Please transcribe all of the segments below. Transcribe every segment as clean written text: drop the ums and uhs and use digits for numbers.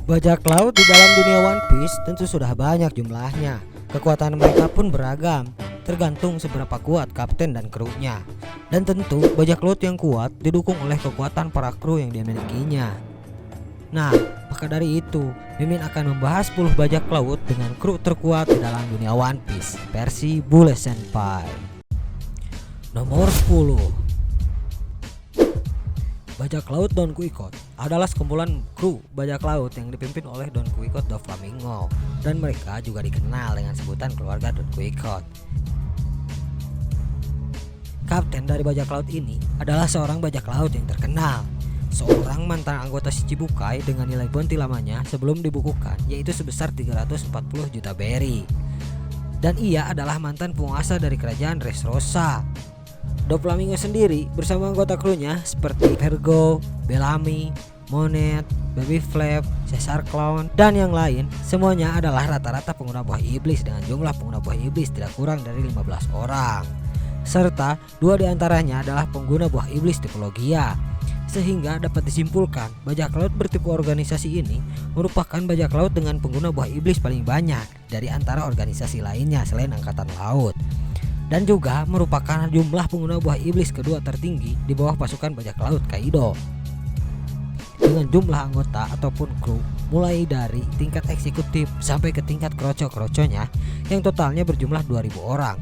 Bajak laut di dalam dunia One Piece tentu sudah banyak jumlahnya. Kekuatan mereka pun beragam, tergantung seberapa kuat kapten dan krunya. Dan tentu bajak laut yang kuat didukung oleh kekuatan para kru yang dimilikinya. Nah, maka dari itu Mimin akan membahas 10 bajak laut dengan kru terkuat di dalam dunia One Piece versi Bule Senpai. Nomor 10, bajak laut Don Quixote adalah sekumpulan kru bajak laut yang dipimpin oleh Don Quixote Doflamingo, dan mereka juga dikenal dengan sebutan keluarga Don Quixote. Kapten dari bajak laut ini adalah seorang bajak laut yang terkenal, seorang mantan anggota Shichibukai dengan nilai bounty lamanya sebelum dibukukan, yaitu sebesar 340 juta berry. Dan ia adalah mantan penguasa dari kerajaan Dressrosa. Doflamingo sendiri bersama anggota krunya seperti Vergo, Bellamy, Monet, Baby Flap, Caesar Clown, dan yang lain, semuanya adalah rata-rata pengguna buah iblis dengan jumlah pengguna buah iblis tidak kurang dari 15 orang. Serta 2 diantaranya adalah pengguna buah iblis tipe Logia. Sehingga dapat disimpulkan bajak laut bertipe organisasi ini merupakan bajak laut dengan pengguna buah iblis paling banyak dari antara organisasi lainnya selain angkatan laut, dan juga merupakan jumlah pengguna buah iblis kedua tertinggi di bawah pasukan bajak laut Kaido, dengan jumlah anggota ataupun kru mulai dari tingkat eksekutif sampai ke tingkat kroco-kroconya yang totalnya berjumlah 2000 orang.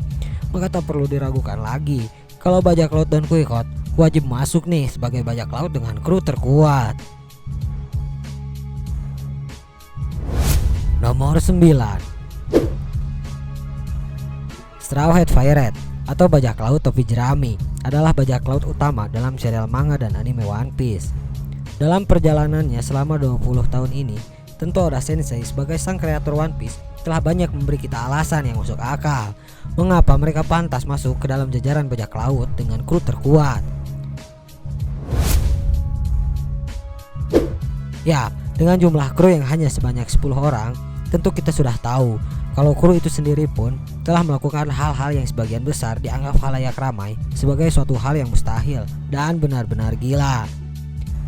Maka tak perlu diragukan lagi kalau bajak laut Don Quixote wajib masuk nih sebagai bajak laut dengan kru terkuat. Nomor 9, Straw Hat Pirate atau bajak laut topi jerami adalah bajak laut utama dalam serial manga dan anime One Piece. Dalam perjalanannya selama 20 tahun ini, tentu Oda Sensei sebagai sang kreator One Piece telah banyak memberi kita alasan yang masuk akal mengapa mereka pantas masuk ke dalam jajaran bajak laut dengan kru terkuat. Ya, dengan jumlah kru yang hanya sebanyak 10 orang, tentu kita sudah tahu kalau kru itu sendiri pun telah melakukan hal-hal yang sebagian besar dianggap khalayak ramai sebagai suatu hal yang mustahil dan benar-benar gila.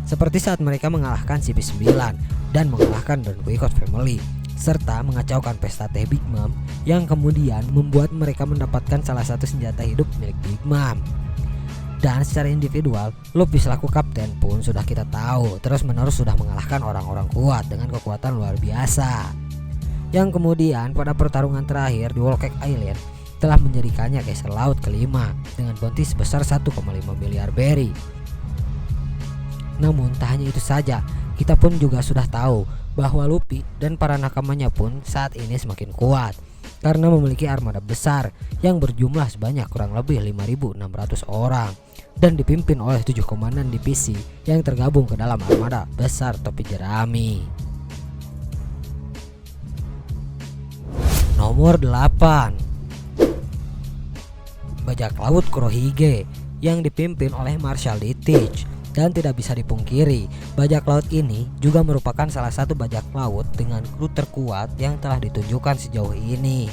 Seperti saat mereka mengalahkan CP9 dan mengalahkan Don Quixote Family, serta mengacaukan pesta teh Big Mom yang kemudian membuat mereka mendapatkan salah satu senjata hidup milik Big Mom. Dan secara individual, Luffy selaku kapten pun sudah kita tahu terus-menerus sudah mengalahkan orang-orang kuat dengan kekuatan luar biasa, yang kemudian pada pertarungan terakhir di Whole Cake Island telah menjadikannya Kaisar Laut kelima dengan bounty sebesar 1,5 miliar berry. Namun tak hanya itu saja, kita pun juga sudah tahu bahwa Luffy dan para nakamanya pun saat ini semakin kuat karena memiliki armada besar yang berjumlah sebanyak kurang lebih 5.600 orang dan dipimpin oleh 7 komandan divisi yang tergabung ke dalam armada besar topi jerami. Nomor 8, bajak laut Kurohige yang dipimpin oleh Marshal D. Teach. Dan tidak bisa dipungkiri, bajak laut ini juga merupakan salah satu bajak laut dengan kru terkuat yang telah ditunjukkan sejauh ini.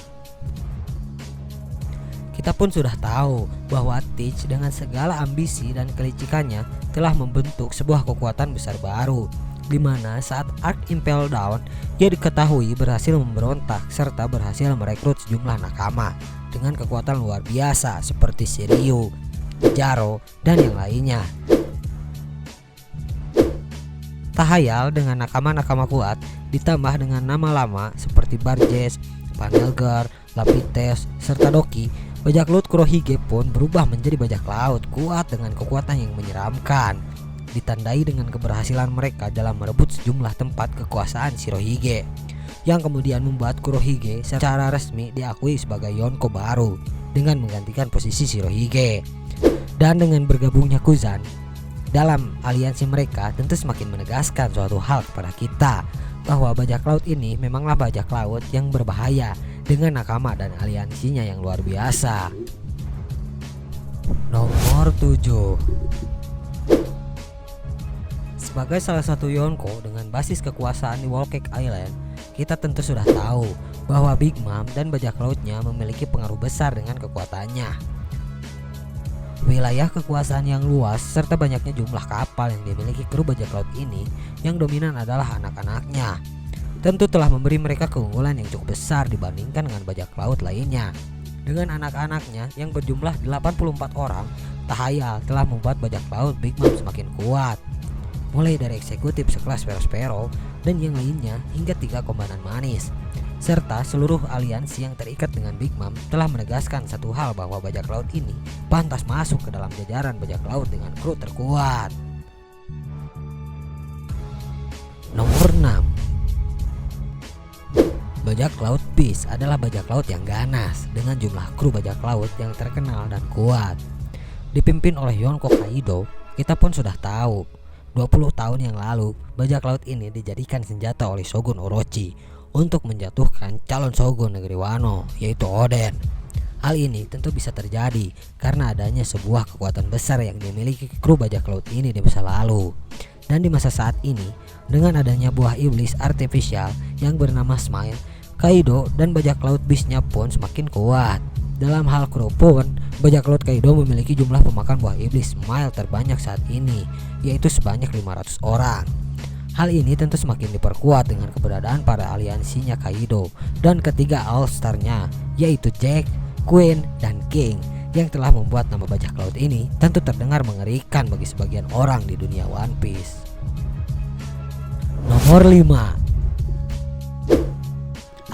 Kita pun sudah tahu bahwa Teach dengan segala ambisi dan kelicikannya telah membentuk sebuah kekuatan besar baru, di mana saat Arc Impel Down ia diketahui berhasil memberontak serta berhasil merekrut sejumlah nakama dengan kekuatan luar biasa seperti Shiryu, Jaro, dan yang lainnya. Tahayal dengan nakama-nakama kuat ditambah dengan nama lama seperti Barges, Panelgar, Lapites, serta Doki, bajak laut Kurohige pun berubah menjadi bajak laut kuat dengan kekuatan yang menyeramkan, ditandai dengan keberhasilan mereka dalam merebut sejumlah tempat kekuasaan Shirohige, yang kemudian membuat Kurohige secara resmi diakui sebagai Yonko baru dengan menggantikan posisi Shirohige. Dan dengan bergabungnya Kuzan dalam aliansi mereka tentu semakin menegaskan suatu hal kepada kita bahwa bajak laut ini memanglah bajak laut yang berbahaya dengan nakama dan aliansinya yang luar biasa. Nomor 7, sebagai salah satu Yonko dengan basis kekuasaan di Whole Cake Island, kita tentu sudah tahu bahwa Big Mom dan bajak lautnya memiliki pengaruh besar dengan kekuatannya. Wilayah kekuasaan yang luas serta banyaknya jumlah kapal yang dimiliki kru bajak laut ini, yang dominan adalah anak-anaknya. tentu telah memberi mereka keunggulan yang cukup besar dibandingkan dengan bajak laut lainnya. Dengan anak-anaknya yang berjumlah 84 orang, tak hayal telah membuat bajak laut Big Mom semakin kuat. Mulai dari eksekutif sekelas Perospero dan yang lainnya hingga 3 komandan manis, serta seluruh aliansi yang terikat dengan Big Mom telah menegaskan satu hal, bahwa bajak laut ini pantas masuk ke dalam jajaran bajak laut dengan kru terkuat. Nomor 6. Bajak laut Beast adalah bajak laut yang ganas dengan jumlah kru bajak laut yang terkenal dan kuat. Dipimpin oleh Yonko Kaido, kita pun sudah tahu 20 tahun yang lalu bajak laut ini dijadikan senjata oleh Shogun Orochi untuk menjatuhkan calon Shogun negeri Wano, yaitu Oden. Hal ini tentu bisa terjadi karena adanya sebuah kekuatan besar yang dimiliki kru bajak laut ini di masa lalu. Dan di masa saat ini, dengan adanya buah iblis artifisial yang bernama Smile, Kaido dan bajak laut Beast-nya pun semakin kuat. Dalam hal kru pun, bajak laut Kaido memiliki jumlah pemakan buah iblis Smile terbanyak saat ini, yaitu sebanyak 500 orang. Hal ini tentu semakin diperkuat dengan keberadaan para aliansinya Kaido dan ketiga All-Star-nya, yaitu Jack, Queen, dan King, yang telah membuat nama bajak laut ini tentu terdengar mengerikan bagi sebagian orang di dunia One Piece. Nomor 5.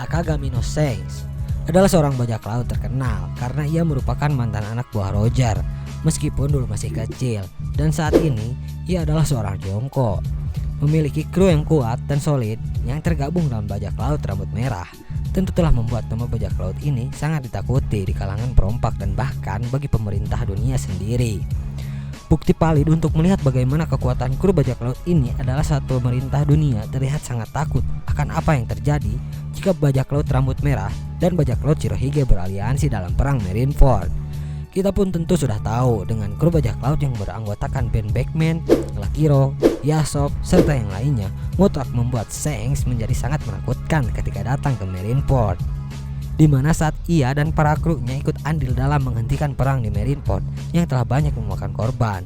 Akagami no Shanks adalah seorang bajak laut terkenal karena ia merupakan mantan anak buah Roger meskipun dulu masih kecil, dan saat ini ia adalah seorang jongkok. Memiliki kru yang kuat dan solid yang tergabung dalam bajak laut rambut merah tentu telah membuat nama bajak laut ini sangat ditakuti di kalangan perompak dan bahkan bagi pemerintah dunia sendiri. Bukti valid untuk melihat bagaimana kekuatan kru bajak laut ini adalah saat pemerintah dunia terlihat sangat takut akan apa yang terjadi jika bajak laut rambut merah dan bajak laut Shirohige beraliansi dalam perang Marineford. Kita pun tentu sudah tahu dengan kru bajak laut yang beranggotakan Ben Beckman, Lakiro, Yasop, serta yang lainnya mutlak membuat Shanks menjadi sangat menakutkan ketika datang ke Marineford, di mana saat ia dan para krunya ikut andil dalam menghentikan perang di Marineford yang telah banyak memakan korban.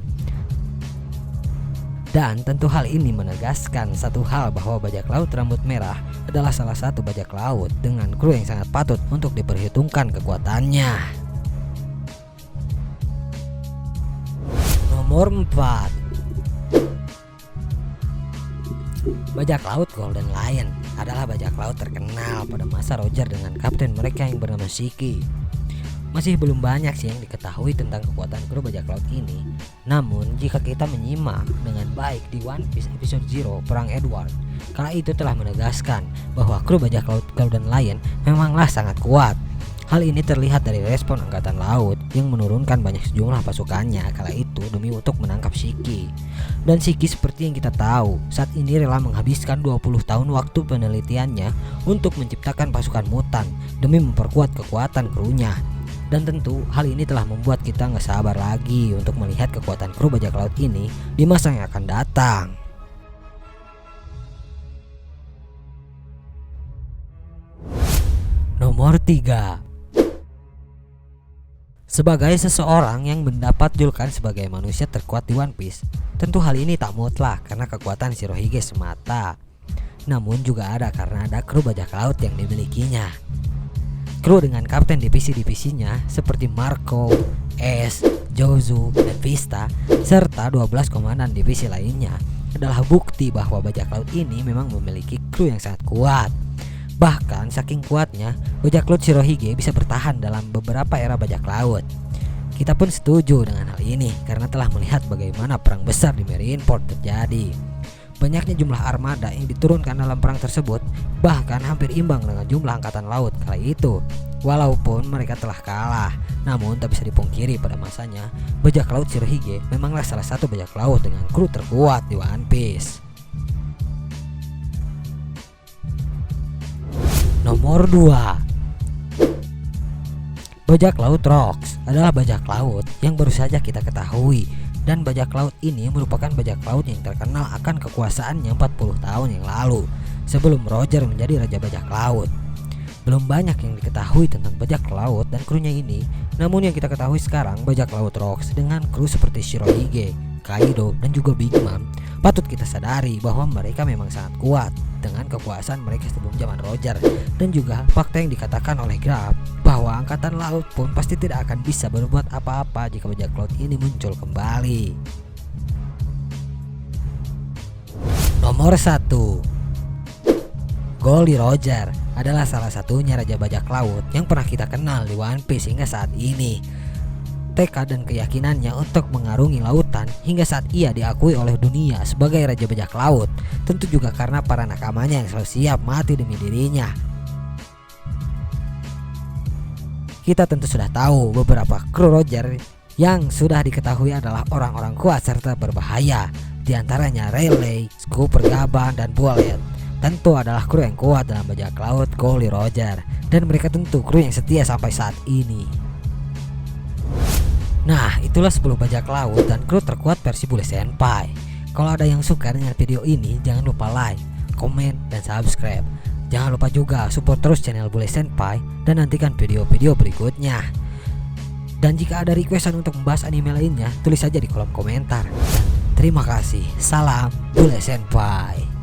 Dan tentu hal ini menegaskan satu hal, bahwa bajak laut rambut merah adalah salah satu bajak laut dengan kru yang sangat patut untuk diperhitungkan kekuatannya. Nomor 4. Bajak laut Golden Lion adalah bajak laut terkenal pada masa Roger dengan kapten mereka yang bernama Shiki. Masih belum banyak sih yang diketahui tentang kekuatan kru bajak laut ini. Namun jika kita menyimak dengan baik di One Piece episode 0 Perang Edward, kala itu telah menegaskan bahwa kru bajak laut Golden Lion memanglah sangat kuat. Hal ini terlihat dari respon angkatan laut yang menurunkan banyak sejumlah pasukannya kala itu demi untuk menangkap Shiki. Dan Shiki seperti yang kita tahu saat ini rela menghabiskan 20 tahun waktu penelitiannya untuk menciptakan pasukan mutan demi memperkuat kekuatan krunya. Dan tentu hal ini telah membuat kita gak sabar lagi untuk melihat kekuatan kru bajak laut ini di masa yang akan datang. Nomor 3. Sebagai seseorang yang mendapat julukan sebagai manusia terkuat di One Piece, tentu hal ini tak mutlak karena kekuatan Shirohige semata, namun juga ada karena ada kru bajak laut yang dimilikinya. Kru dengan kapten divisi-divisinya seperti Marco, Ace, Jozu, dan Vista, serta 12 komandan divisi lainnya adalah bukti bahwa bajak laut ini memang memiliki kru yang sangat kuat. Bahkan saking kuatnya, bajak laut Shirohige bisa bertahan dalam beberapa era bajak laut. Kita pun setuju dengan hal ini karena telah melihat bagaimana perang besar di Marineford terjadi. Banyaknya jumlah armada yang diturunkan dalam perang tersebut bahkan hampir imbang dengan jumlah angkatan laut kala itu. Walaupun mereka telah kalah, namun tak bisa dipungkiri pada masanya bajak laut Shirohige memanglah salah satu bajak laut dengan kru terkuat di One Piece. Nomor 2. Bajak laut Rocks adalah bajak laut yang baru saja kita ketahui, dan bajak laut ini merupakan bajak laut yang terkenal akan kekuasaannya 40 tahun yang lalu sebelum Roger menjadi raja bajak laut. Belum banyak yang diketahui tentang bajak laut dan krunya ini, namun yang kita ketahui sekarang bajak laut Rocks dengan kru seperti Shirohige, Kaido, dan juga Big Mom patut kita sadari bahwa mereka memang sangat kuat. dengan kekuasaan mereka sebelum zaman Roger. Dan juga fakta yang dikatakan oleh Grab bahwa angkatan laut pun pasti tidak akan bisa berbuat apa-apa jika bajak laut ini muncul kembali. Nomor 1, Goldie Roger adalah salah satunya raja bajak laut yang pernah kita kenal di One Piece hingga saat ini. Tekad dan keyakinannya untuk mengarungi lautan hingga saat ia diakui oleh dunia sebagai raja bajak laut, tentu juga karena para nakamanya yang selalu siap mati demi dirinya. Kita tentu sudah tahu beberapa kru Roger yang sudah diketahui adalah orang-orang kuat serta berbahaya, di antaranya Rayleigh, Scooper Gaban, dan Bullet. Tentu adalah kru yang kuat dalam bajak laut Goldie Roger, dan mereka tentu kru yang setia sampai saat ini. Nah, itulah 10 bajak laut dan kru terkuat versi Bule Senpai. Kalau ada yang suka dengan video ini, jangan lupa like, komen, dan subscribe. Jangan lupa juga support terus channel Bule Senpai dan nantikan video-video berikutnya. Dan jika ada requestan untuk membahas anime lainnya, tulis saja di kolom komentar. Terima kasih. Salam Bule Senpai.